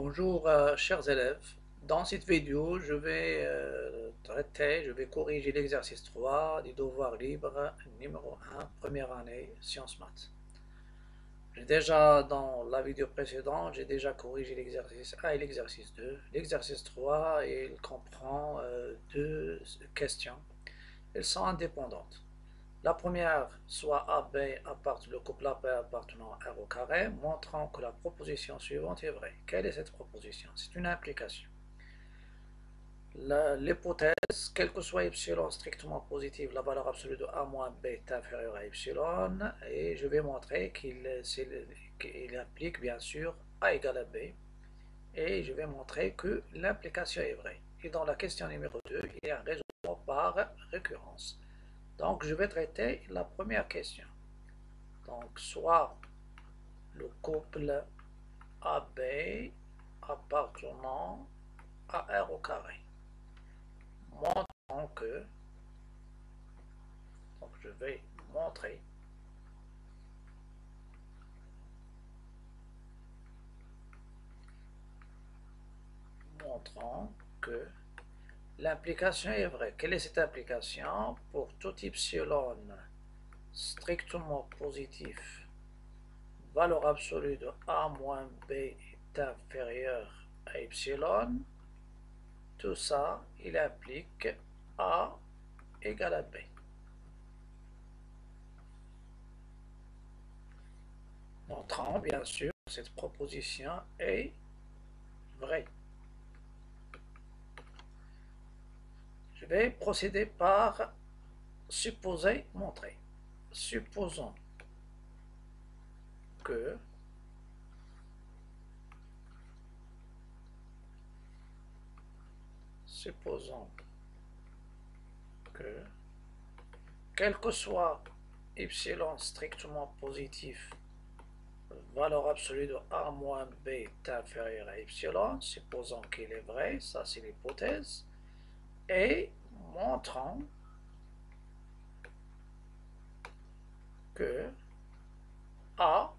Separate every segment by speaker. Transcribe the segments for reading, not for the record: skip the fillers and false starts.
Speaker 1: Bonjour, chers élèves. Dans cette vidéo, je vais corriger l'exercice 3 du devoir libre numéro 1, première année, sciences maths. Dans la vidéo précédente, j'ai déjà corrigé l'exercice 1 et l'exercice 2. L'exercice 3, il comprend deux questions. Elles sont indépendantes. La première, soit AB appartient le couple AB appartenant à R au carré, montrant que la proposition suivante est vraie. Quelle est cette proposition? C'est une implication. L'hypothèse, quel que soit epsilon strictement positif, la valeur absolue de A moins B est inférieure à epsilon, et je vais montrer qu'il implique bien sûr A égale à B, et je vais montrer que l'implication est vraie. Et dans la question numéro 2, il y a un raisonnement par récurrence. Donc, je vais traiter la première question. Donc, soit le couple AB appartenant à R au carré. Montrons que, donc je vais montrer, montrons que l'implication est vraie. Quelle est cette implication? Pour tout epsilon strictement positif, valeur absolue de A moins B est inférieure à epsilon, tout ça, il implique A égale à B. Montrant bien sûr que cette proposition est vraie. Je vais procéder par supposer, montrer. Supposons que supposons que quel que soit epsilon strictement positif, valeur absolue de A moins B est inférieure à epsilon, supposons qu'il est vrai, ça c'est l'hypothèse, et montrant que A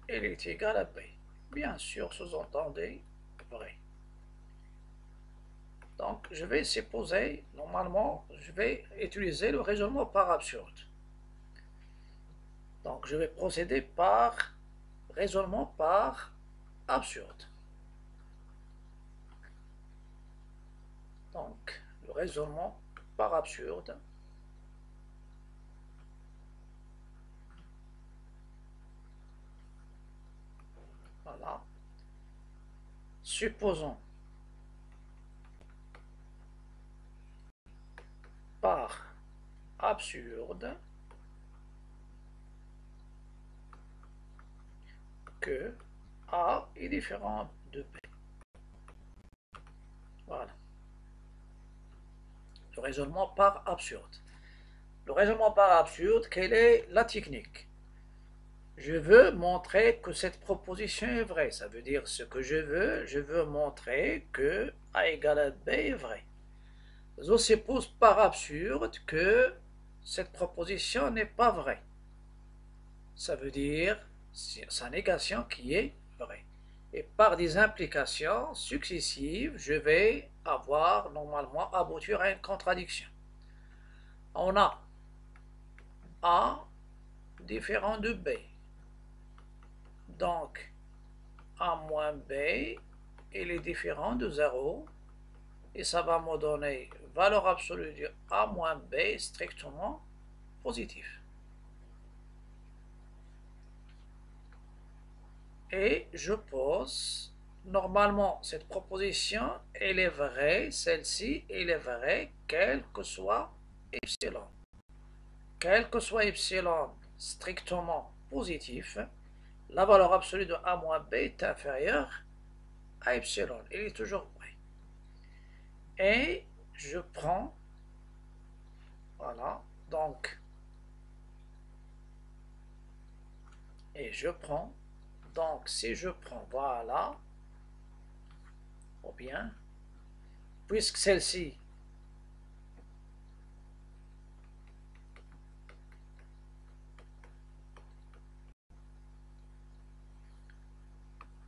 Speaker 1: est égal à B. Bien sûr, sous-entendez vrai. Donc, je vais supposer, normalement, je vais utiliser le raisonnement par absurde. Donc, je vais procéder par raisonnement par absurde. Donc, le raisonnement par absurde. Voilà. Supposons par absurde que A est différent de B. Voilà. Le raisonnement par absurde. Le raisonnement par absurde, quelle est la technique? Je veux montrer que cette proposition est vraie. Ça veut dire ce que je veux montrer que A égale à B est vrai. Je suppose par absurde que cette proposition n'est pas vraie. Ça veut dire sa négation qui est vraie. Et par des implications successives, je vais avoir normalement aboutir à une contradiction. On a A différent de B. Donc, A moins B, il est différent de 0. Et ça va me donner valeur absolue de A moins B strictement positif. Et je pose, normalement, cette proposition, elle est vraie, celle-ci, elle est vraie, quel que soit epsilon. Quel que soit epsilon strictement positif, la valeur absolue de A moins B est inférieure à epsilon. Il est toujours vrai. Et je prends, voilà, donc, et je prends, donc si je prends, voilà, ou bien, puisque celle-ci,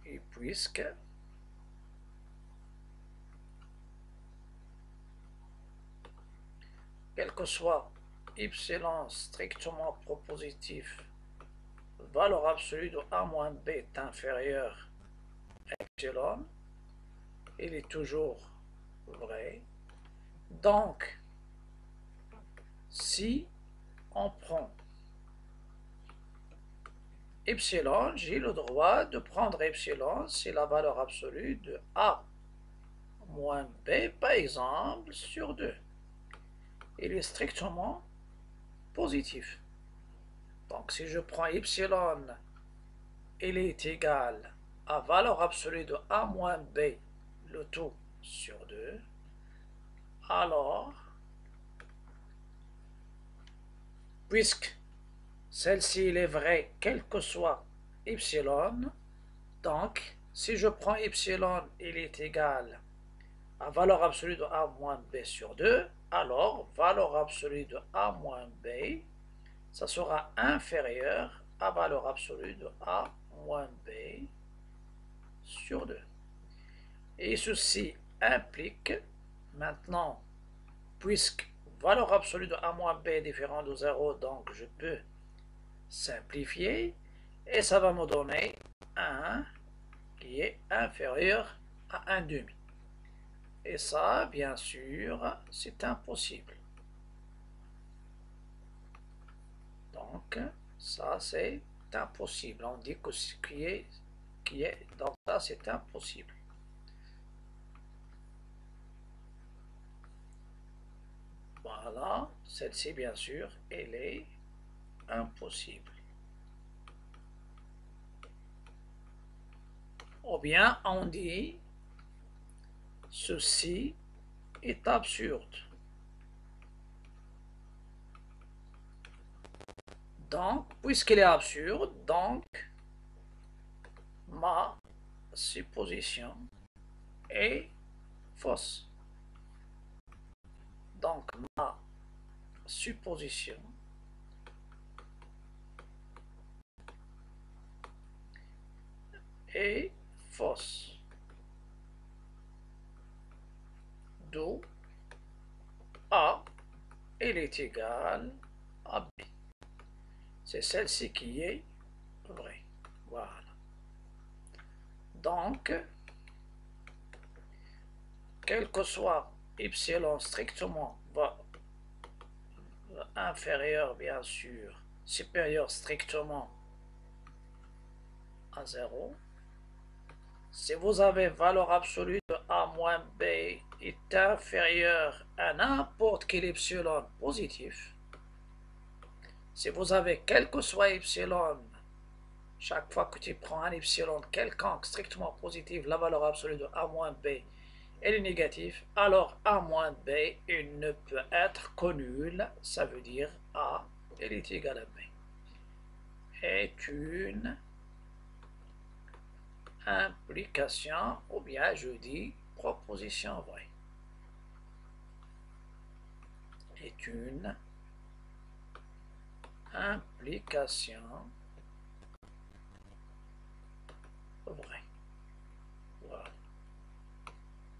Speaker 1: et puisque quel que soit epsilon strictement propositif, valeur absolue de A moins B est inférieure à epsilon, il est toujours vrai. Donc, si on prend epsilon, j'ai le droit de prendre epsilon, c'est la valeur absolue de A moins B, par exemple, sur 2. Il est strictement positif. Donc, si je prends epsilon, il est égal à valeur absolue de A moins B, le tout sur 2, alors, puisque celle-ci est vraie, quel que soit epsilon, donc, si je prends epsilon, il est égal à valeur absolue de A moins B sur 2, alors, valeur absolue de A moins B, ça sera inférieur à valeur absolue de A moins B sur 2. Et ceci implique, maintenant, puisque valeur absolue de A moins B est différente de 0, donc je peux simplifier, et ça va me donner 1 qui est inférieur à 1 demi. Et ça, bien sûr, c'est impossible. Donc, ça, c'est impossible. On dit que ce qui est dans ça, c'est impossible. Voilà, celle-ci, bien sûr, elle est impossible. Ou bien, on dit, ceci est absurde. Donc, puisqu'il est absurde, donc, ma supposition est fausse. Donc, ma supposition est fausse. D'où A, il est égal à B. C'est celle-ci qui est vraie. Voilà. Donc, quel que soit epsilon strictement inférieur, bien sûr, supérieur strictement à 0, si vous avez valeur absolue de A moins B est inférieure à n'importe quel epsilon positif, si vous avez quel que soit epsilon, chaque fois que tu prends un epsilon quelconque strictement positif, la valeur absolue de A moins B elle est négative, alors A moins B, il ne peut être que nul, ça veut dire A, elle est égale à B. Est une implication, ou bien je dis proposition vraie. Est une implication vraie. Voilà.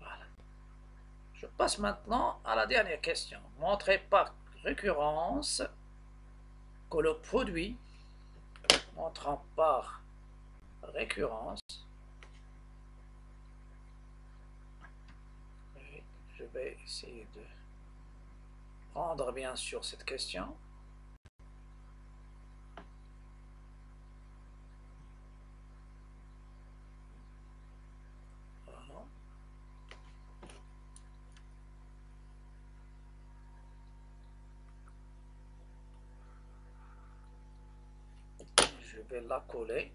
Speaker 1: Voilà. Je passe maintenant à la dernière question. Montrez par récurrence que le produit montrant par récurrence, je vais essayer de prendre bien sûr cette question. Voilà. Je vais la coller.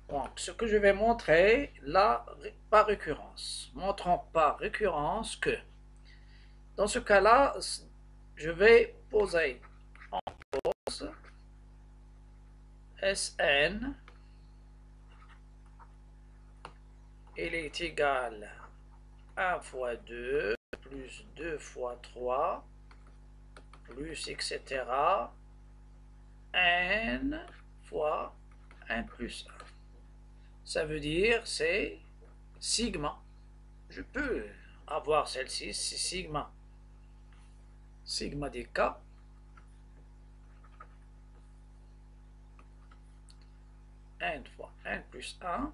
Speaker 1: Donc, ce que je vais montrer là par récurrence. Montrons par récurrence que, dans ce cas-là, je vais poser en pause Sn, il est égal à 1 fois 2, plus 2 fois 3, plus etc. n fois n plus 1. Ça veut dire c'est sigma. Je peux avoir celle-ci, c'est sigma. Sigma des k. N fois n plus 1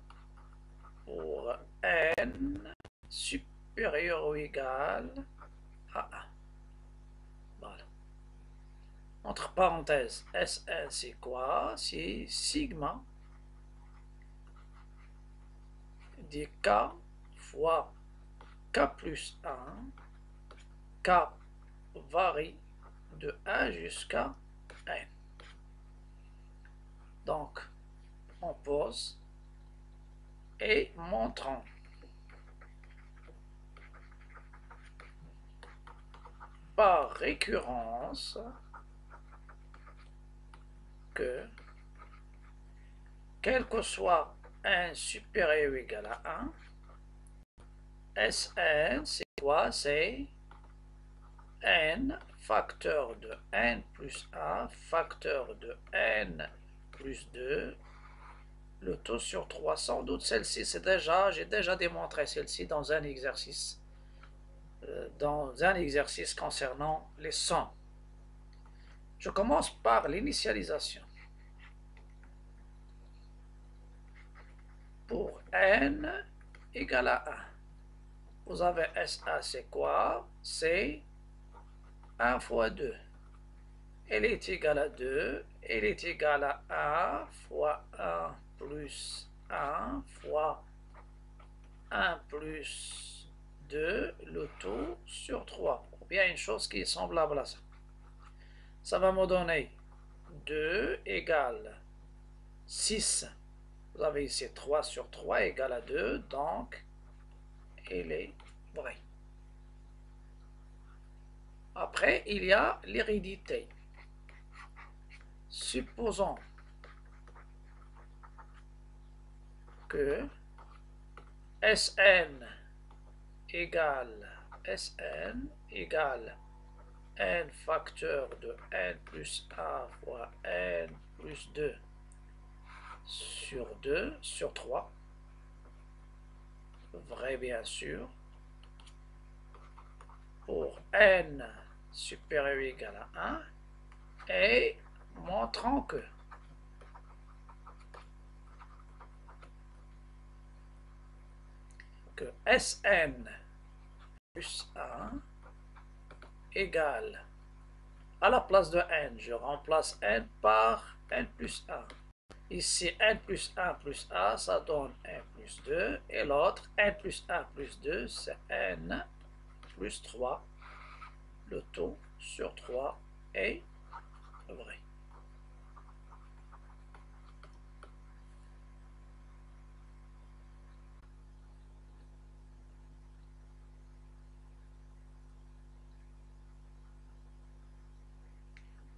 Speaker 1: pour n supérieur ou égal à 1. Voilà. Entre parenthèses, Sn c'est quoi? C'est sigma des k fois k plus 1. K varie de 1 jusqu'à n. Donc, on pose et montrons par récurrence que, quel que soit n supérieur ou égal à 1, Sn, c'est quoi? C'est n facteur de n plus 1 facteur de n plus 2, le tout sur 3. Sans doute celle-ci, j'ai déjà démontré celle-ci dans un exercice concernant les sons. Je commence par l'initialisation. Pour n égale à 1, vous avez SA, c'est quoi? C'est 1 fois 2. Elle est égale à 2. Elle est égale à 1 fois 1 plus 1 fois 1 plus 2, le tout sur 3. Ou bien une chose qui est semblable à ça. Ça va me donner 2 égale 6. Vous avez ici 3 sur 3 égale à 2, donc elle est vraie. Après, il y a l'hérédité. Supposons que Sn égale n facteur de n plus 1 fois n plus 2 sur 2 sur 3. Vrai bien sûr. Pour n supérieur ou égal à 1. Et montrant que Sn plus 1 égale, à la place de n, je remplace n par n plus 1. Ici, n plus 1 plus 1, ça donne n plus 2. Et l'autre, n plus 1 plus 2, c'est n plus 3. Le tout sur 3 est vrai.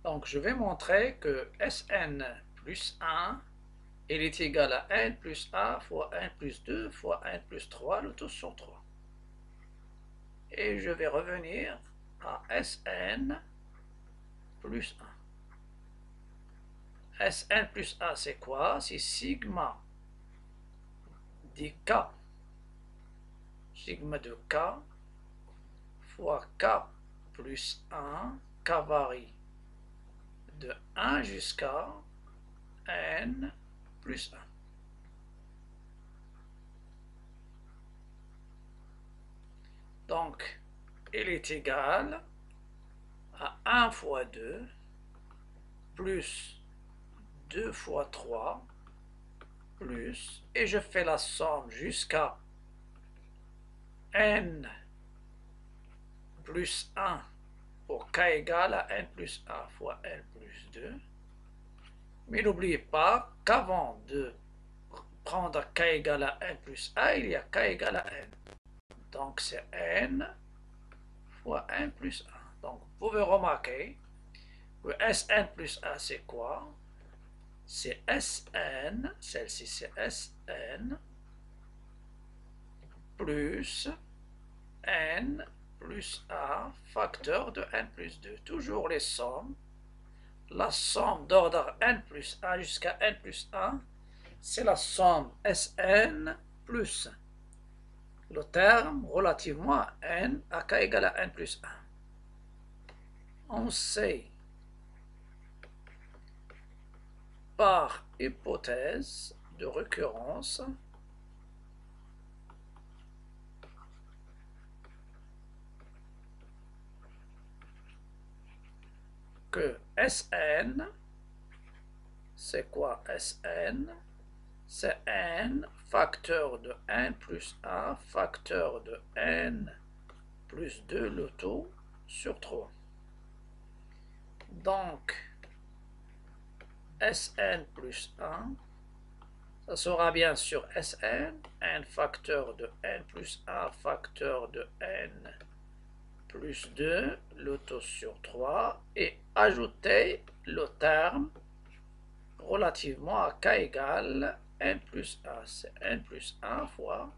Speaker 1: Donc, je vais montrer que Sn plus 1, il est égal à n plus 1 fois n plus 2 fois n plus 3, le tout sur 3. Et je vais revenir à Sn plus 1. Sn plus 1, c'est quoi? C'est sigma des k. Sigma de k fois k plus 1, k varie de 1 jusqu'à n plus 1. Donc, il est égal à 1 fois 2 plus 2 fois 3 plus, et je fais la somme jusqu'à n plus 1 pour k égale à n plus 1 fois n plus 2. Mais n'oubliez pas qu'avant de prendre k égale à n plus 1, il y a k égale à n. Donc c'est n fois n plus 1. Donc vous pouvez remarquer que Sn plus 1 c'est quoi? c'est Sn, celle-ci c'est Sn, plus n plus a, facteur de n plus 2. Toujours les sommes. La somme d'ordre n plus a jusqu'à n plus 1, c'est la somme Sn plus le terme relativement à n à k égale à n plus 1. On sait par hypothèse de récurrence que Sn, c'est quoi Sn? C'est n facteur de n plus a facteur de n plus 2 le tout sur 3. Donc, Sn plus 1, ça sera bien sûr Sn, n facteur de n plus a facteur de n plus 2, le tout sur 3, et ajouter le terme relativement à k égale n plus 1. C'est n plus 1 fois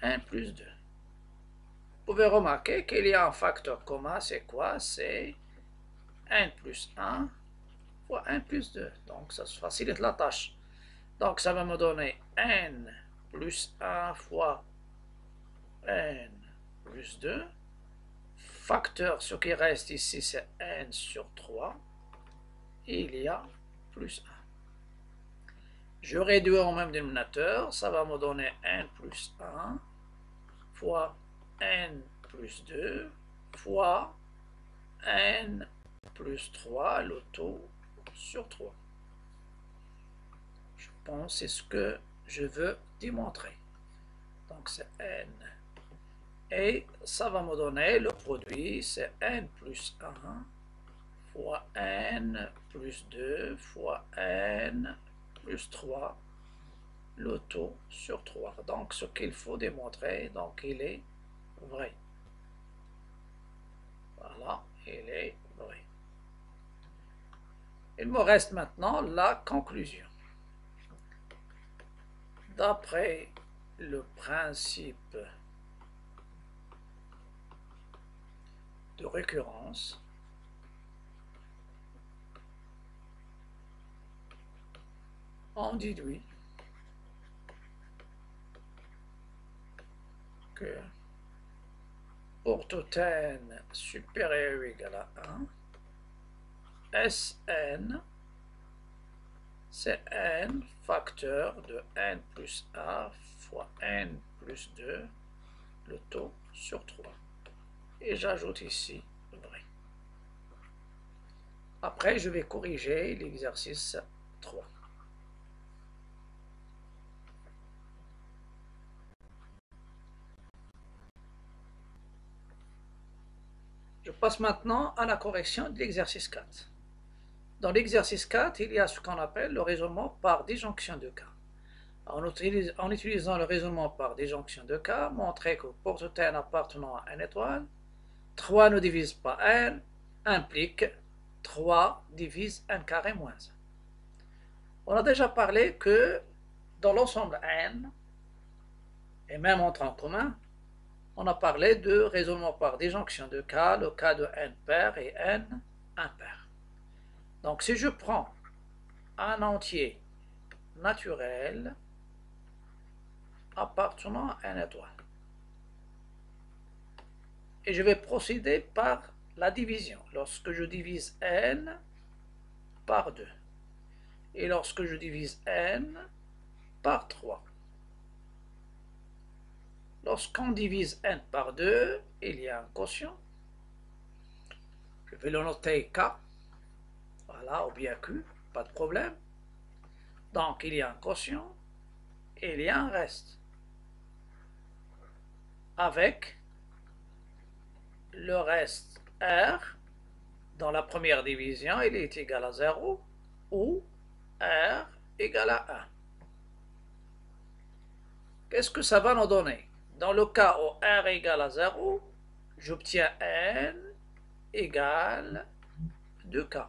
Speaker 1: n plus 2. Vous pouvez remarquer qu'il y a un facteur commun, c'est quoi? C'est n plus 1 fois n plus 2. Donc ça se facilite la tâche. Donc ça va me donner n plus 1 fois n plus 2. Facteur, ce qui reste ici, c'est n sur 3. Et il y a plus 1. Je réduis au même dénominateur. Ça va me donner n plus 1 fois n plus 2 fois n plus 3, le tout sur 3. Je pense que c'est ce que je veux démontrer. Donc c'est n. Et ça va me donner le produit, c'est n plus 1 fois n plus 2 fois n plus 3, le tout sur 3. Donc ce qu'il faut démontrer, donc il est vrai. Voilà, il est vrai. Il me reste maintenant la conclusion. D'après le principe de récurrence, on déduit que pour tout n supérieur ou égal à 1, Sn, c'est n facteur de n plus a fois n plus 2, le tout sur 3. Et j'ajoute ici vrai. Après, je vais corriger l'exercice 3. Je passe maintenant à la correction de l'exercice 4. Dans l'exercice 4, il y a ce qu'on appelle le raisonnement par disjonction de cas. En utilisant le raisonnement par disjonction de cas, montrer que pour tout n appartenant à n étoile, 3 ne divise pas n, implique 3 divise n carré moins 1. On a déjà parlé que dans l'ensemble n, et même en temps commun, on a parlé de raisonnement par disjonction de cas, le cas de n pair et n impair. Donc si je prends un entier naturel appartenant à n étoile, et je vais procéder par la division. Lorsque je divise n par 2, et lorsque je divise n par 3. Lorsqu'on divise n par 2, il y a un quotient. Je vais le noter k, voilà, ou bien q, pas de problème. Donc il y a un quotient et il y a un reste. Avec le reste r, dans la première division, il est égal à 0 ou r égale à 1. Qu'est-ce que ça va nous donner? Dans le cas où r égale à 0, j'obtiens n égale 2k.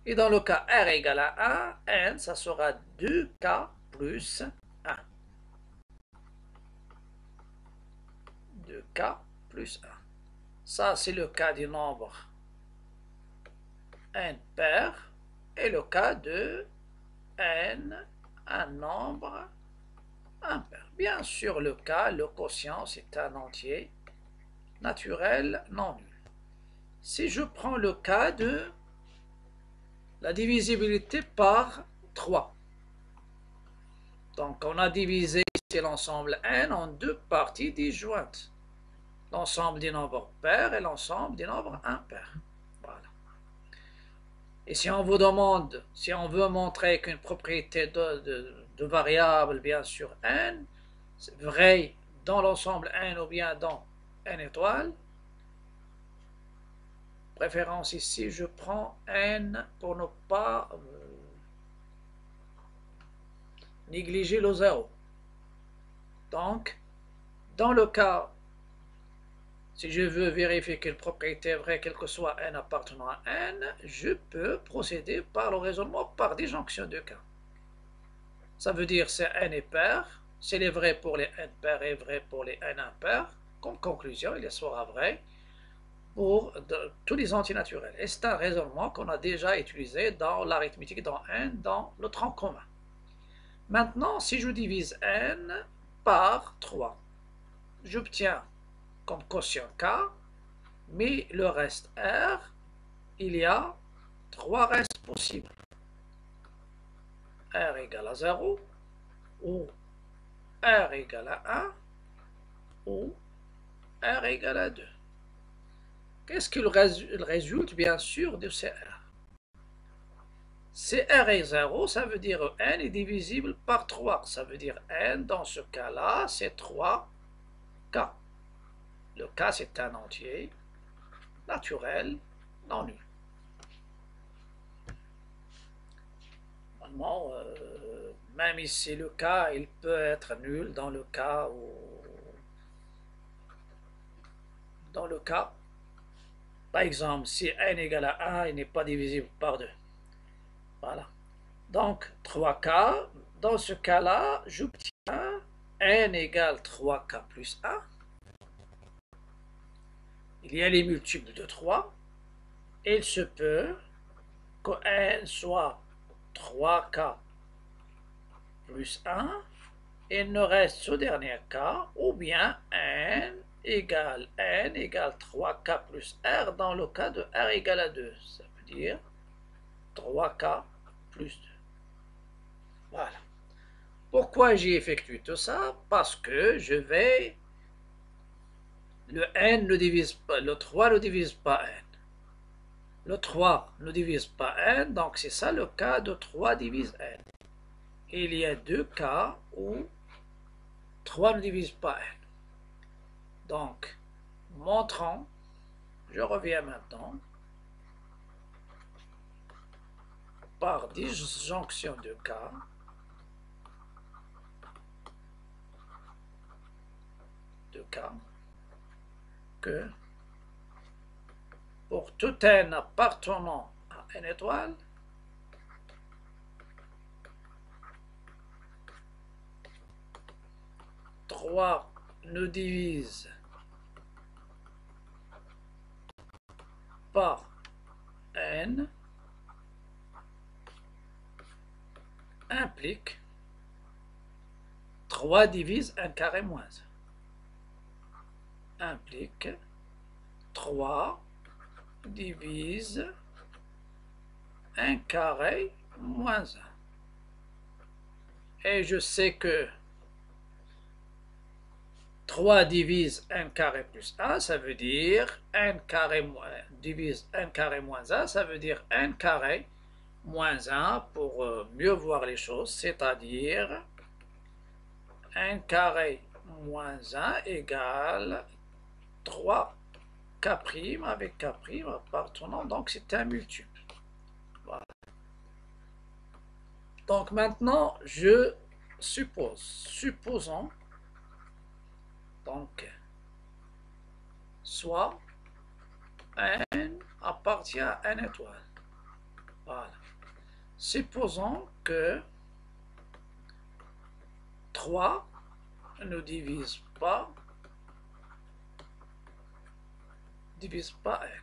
Speaker 1: Et dans le cas R égale à 1, n, ça sera 2k plus 1. 2k plus 1. Ça, c'est le cas du nombre n pair et le cas de n, un nombre impair. Bien sûr, le cas, le quotient, c'est un entier naturel non nul. Si je prends le cas de la divisibilité par 3, donc on a divisé ici l'ensemble n en deux parties disjointes, l'ensemble des nombres pairs et l'ensemble des nombres impairs. Voilà. Et si on vous demande, si on veut montrer qu'une propriété de variable, bien sûr n, c'est vrai dans l'ensemble n ou bien dans n étoiles, préférence ici, je prends n pour ne pas négliger le 0. Donc, dans le cas, si je veux vérifier qu'une propriété est vraie, quel que soit n appartenant à n, je peux procéder par le raisonnement par disjonction de cas. Ça veut dire c'est n est pair, s'il est vrai pour les n pairs et vrai pour les n impairs, comme conclusion, il sera vrai pour tous les antinaturels. Et c'est un raisonnement qu'on a déjà utilisé dans l'arithmétique, dans n, dans le tronc commun. Maintenant, si je divise n par 3, j'obtiens comme quotient k, mais le reste r, il y a 3 restes possibles. R égale à 0, ou R égale à 1, ou R égale à 2. Qu'est-ce qu'il résulte, bien sûr, de ces R? Si R est 0, ça veut dire que n est divisible par 3. Ça veut dire n, dans ce cas-là, c'est 3k. Le k, c'est un entier naturel non nul. Normalement, même ici, le k, il peut être nul dans le cas où... Dans le cas, par exemple, si n égale à 1, il n'est pas divisible par 2. Voilà. Donc, 3k, dans ce cas-là, j'obtiens n égale 3k plus 1. Il y a les multiples de 3. Il se peut que n soit 3k plus 1. Il ne reste ce dernier cas, ou bien n égale 3k plus r dans le cas de r égale à 2. Ça veut dire 3k plus 2. Voilà. Pourquoi j'ai effectué tout ça? Parce que je vais... Le n ne divise pas, le 3 ne divise pas n. Le 3 ne divise pas n, donc c'est ça le cas de 3 divise n. Il y a deux cas où 3 ne divise pas n. Donc, montrant, je reviens maintenant, par disjonction de cas, que pour tout n appartenant à n étoile, trois ne divise par n implique 3 divise 1 carré moins 1. Implique 3 divise 1 carré moins 1. Et je sais que 3 divise 1 carré plus 1, ça veut dire 1 carré divise 1 carré moins 1, ça veut dire 1 carré moins 1 pour mieux voir les choses, c'est-à-dire 1 carré moins 1 égale 3k' avec k' appartenant, donc c'est un multiple. Voilà. Donc maintenant, je suppose, supposons, donc, soit n appartient à n étoile. Voilà. Supposons que 3 ne divise pas n.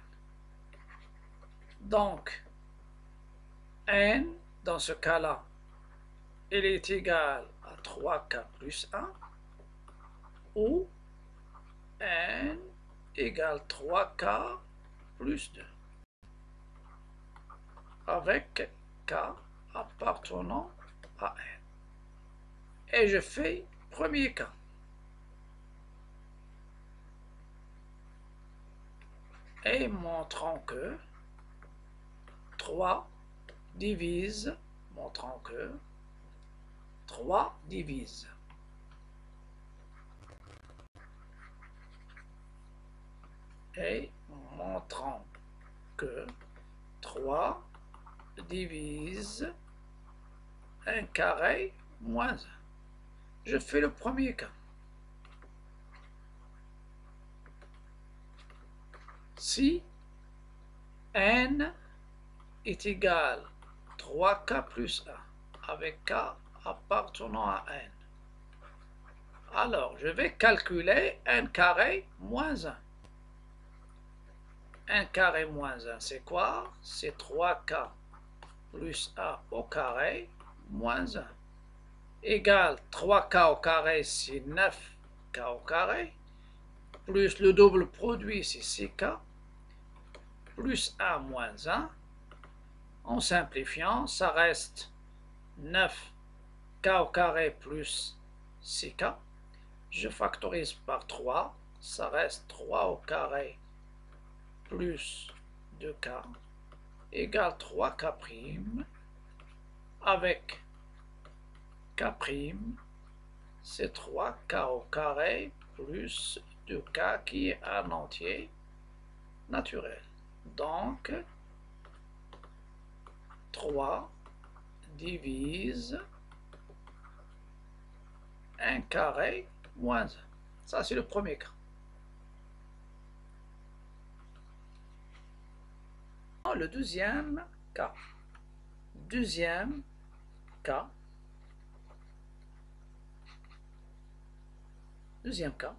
Speaker 1: Donc, n, dans ce cas-là, il est égal à 3k plus 1, ou n égale 3k plus 2, avec k appartenant à n. Et je fais premier cas. Et montrant que 3 divise, et montrant que 3 divise 1 carré moins 1. Je fais le premier cas. Si n est égal à 3k plus 1 avec k appartenant à n, alors je vais calculer n carré moins 1. 1 carré moins 1, c'est quoi? C'est 3k plus 1 au carré moins 1. Égale 3k au carré, c'est 9k au carré, plus le double produit, c'est 6k, plus 1 moins 1. En simplifiant, ça reste 9k au carré plus 6k. Je factorise par 3, ça reste 3 au carré plus 2k égale 3k' avec k', c'est 3k au carré plus 2k qui est un entier naturel. Donc, 3 divise 1 carré moins 1. Ça, c'est le premier cas. Le deuxième cas. Deuxième cas. Deuxième cas.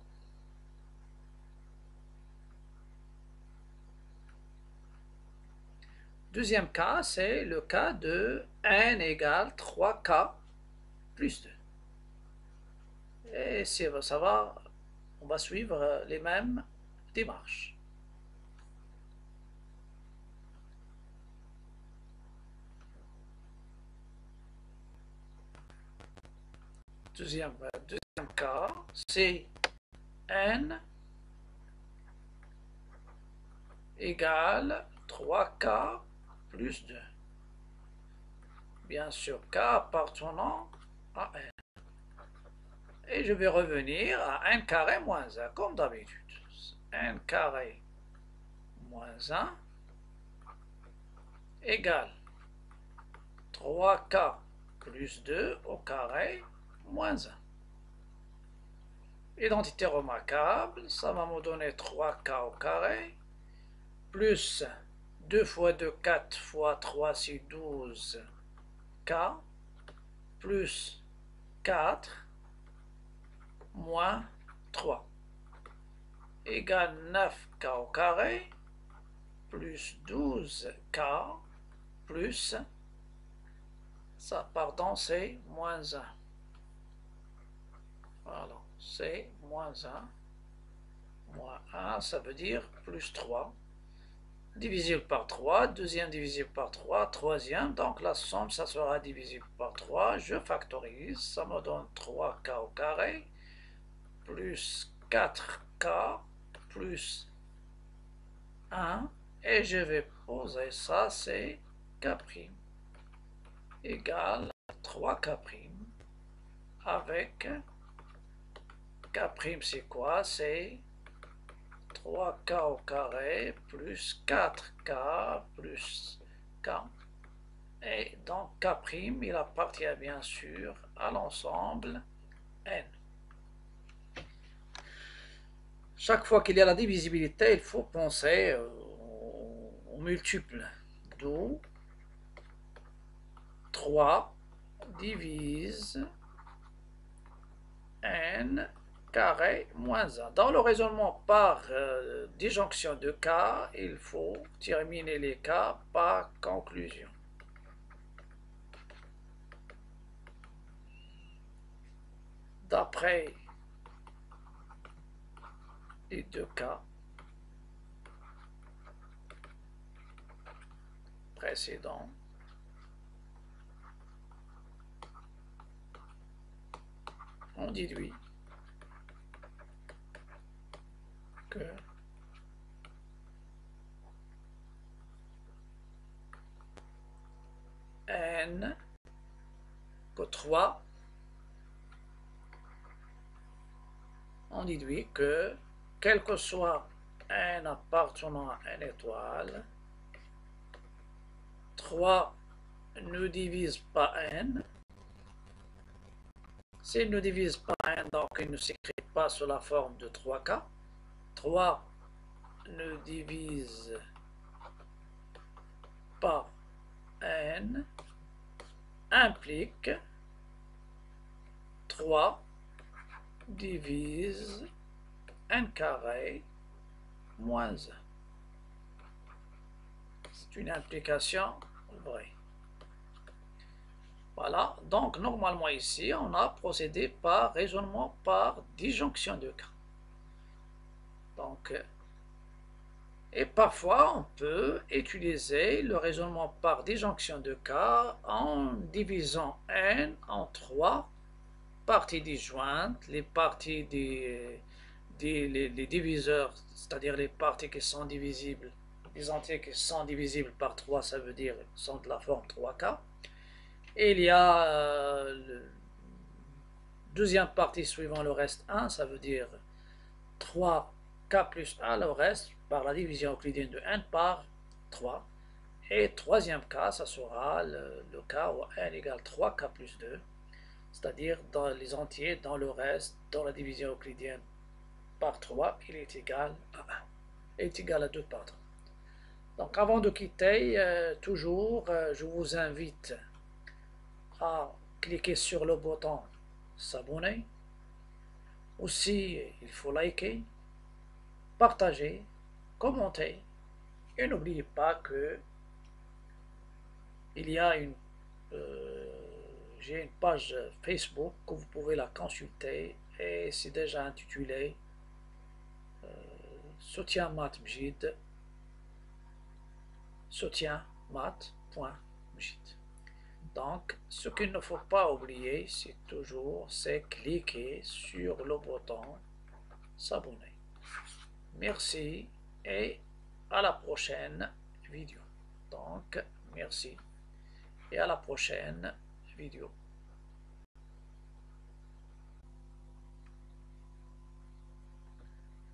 Speaker 1: Deuxième cas, c'est le cas de n égale 3k plus 2. Et ça va, on va suivre les mêmes démarches. Deuxième cas, c'est n égale 3k plus 2. Bien sûr, k appartenant à n. Et je vais revenir à n carré moins 1, comme d'habitude. n carré moins 1 égale 3k plus 2 au carré moins 1. Identité remarquable, ça va me donner 3k au carré, plus 2 fois 2, 4 fois 3, c'est 12k, plus 4, moins 3, égale 9k au carré, plus 12k, plus, ça, pardon, c'est moins 1. Voilà, c'est moins 1. Moins 1, ça veut dire plus 3. Divisible par 3, deuxième divisible par 3, troisième, donc la somme, ça sera divisible par 3. Je factorise, ça me donne 3k au carré, plus 4k, plus 1, et je vais poser ça, c'est k' égale 3k' avec k' c'est quoi? C'est 3k au carré plus 4k plus k. Et donc k', il appartient bien sûr à l'ensemble n. Chaque fois qu'il y a la divisibilité, il faut penser aux multiples. D'où 3 divise n carré moins 1. Dans le raisonnement par disjonction de cas, il faut terminer les cas par conclusion. D'après les deux cas précédents, on déduit que n que 3, on déduit que quel que soit n appartenant à n étoile, 3 ne divise pas n. S'il ne divise pas n, donc il ne s'écrit pas sous la forme de 3k. 3 ne divise pas n implique 3 divise n carré moins 1. C'est une implication vraie. Voilà, donc normalement ici, on a procédé par raisonnement par disjonction de cas. Donc, et parfois, on peut utiliser le raisonnement par disjonction de cas en divisant n en 3 parties disjointes, les parties les diviseurs, c'est-à-dire les parties qui sont divisibles, les entiers qui sont divisibles par 3, ça veut dire sont de la forme 3k. Et il y a deuxième partie suivant le reste 1, ça veut dire 3k plus 1, le reste par la division euclidienne de n par 3. Et troisième cas, ça sera le cas où n égale 3k plus 2, c'est-à-dire dans les entiers, dans le reste, dans la division euclidienne par 3, il est égal à 1. Il est égal à 2, pardon. Donc avant de quitter, toujours, je vous invite à cliquer sur le bouton s'abonner. Aussi, il faut liker, partager, commenter. Et n'oubliez pas que il y a j'ai une page Facebook que vous pouvez la consulter et c'est déjà intitulé Soutien Math Mjid, soutienmath.mjid. Donc, ce qu'il ne faut pas oublier, c'est cliquer sur le bouton s'abonner. Merci et à la prochaine vidéo. Donc, merci et à la prochaine vidéo.